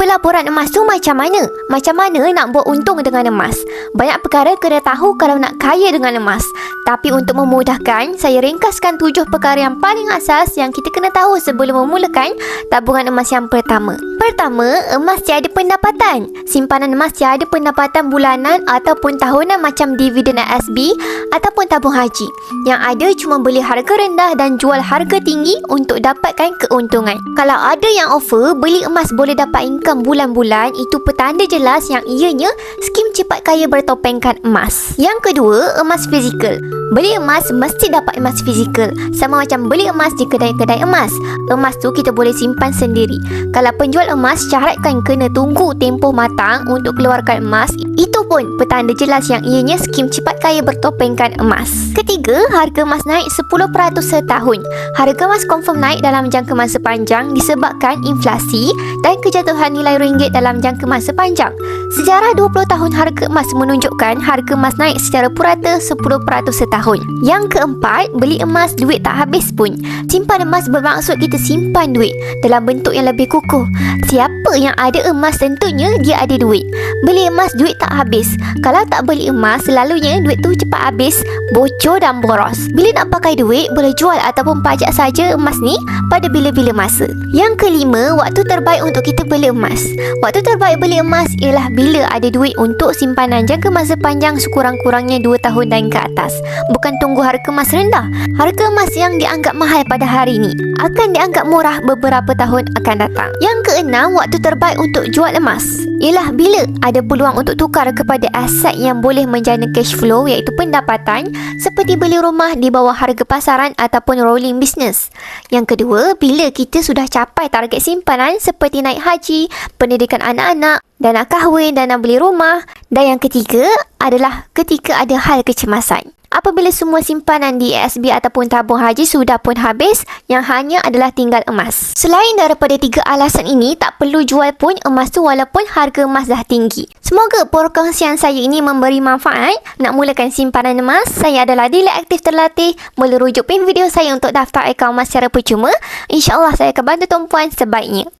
Pelaburan emas tu macam mana? Macam mana nak buat untung dengan emas? Banyak perkara kena tahu kalau nak kaya dengan emas. Tapi untuk memudahkan, saya ringkaskan 7 perkara yang paling asas yang kita kena tahu sebelum memulakan tabungan emas yang pertama. Pertama, emas tiada pendapatan. Simpanan emas tiada pendapatan bulanan ataupun tahunan macam dividen ASB ataupun tabung haji. Yang ada cuma beli harga rendah dan jual harga tinggi untuk dapatkan keuntungan. Kalau ada yang offer beli emas boleh dapat income bulan-bulan, itu petanda jelas yang ianya skim cepat kaya bertopengkan emas. Yang kedua, emas fizikal. Beli emas mesti dapat emas fizikal. Sama macam beli emas di kedai-kedai emas. Emas tu kita boleh simpan sendiri. Kalau penjual emas syaratkan kena tunggu tempoh matang untuk keluarkan emas, itu pun petanda jelas yang ianya skim cepat kaya bertopengkan emas. Ketiga, harga emas naik 10% setahun. Harga emas confirm naik dalam jangka masa panjang disebabkan inflasi dan kejatuhan nilai ringgit dalam jangka masa panjang. Sejarah 20 tahun harga emas menunjukkan harga emas naik secara purata 10% setahun. Yang keempat, beli emas duit tak habis pun. Simpan emas bermaksud kita simpan duit dalam bentuk yang lebih kukuh. Siapa yang ada emas tentunya dia ada duit. Beli emas duit tak habis. Kalau tak beli emas, selalunya duit tu cepat habis, bocor dan boros. Bila nak pakai duit, boleh jual ataupun pajak saja emas ni pada bila-bila masa. Yang kelima, waktu terbaik untuk kita beli emas. Waktu terbaik beli emas ialah bila ada duit untuk simpanan jangka masa panjang sekurang-kurangnya 2 tahun dan ke atas. Bukan tunggu harga emas rendah. Harga emas yang dianggap mahal pada hari ini akan dianggap murah beberapa tahun akan datang. Yang keenam, waktu terbaik untuk jual emas ialah bila ada peluang untuk tukar kepada aset yang boleh menjana cash flow, iaitu pendapatan, seperti beli rumah di bawah harga pasaran ataupun rolling business. Yang kedua, bila kita sudah capai target simpanan seperti naik haji, pendidikan anak-anak, dan nak kahwin dan nak beli rumah. Dan yang ketiga adalah ketika ada hal kecemasan. Apabila semua simpanan di ASB ataupun tabung haji sudah pun habis, yang hanya adalah tinggal emas. Selain daripada 3 alasan ini, tak perlu jual pun emas tu walaupun harga emas dah tinggi. Semoga perkongsian saya ini memberi manfaat. Nak mulakan simpanan emas, saya adalah dealer aktif terlatih. Mula rujuk pin video saya untuk daftar akaun emas secara percuma. InsyaAllah saya akan bantu tumpuan sebaiknya.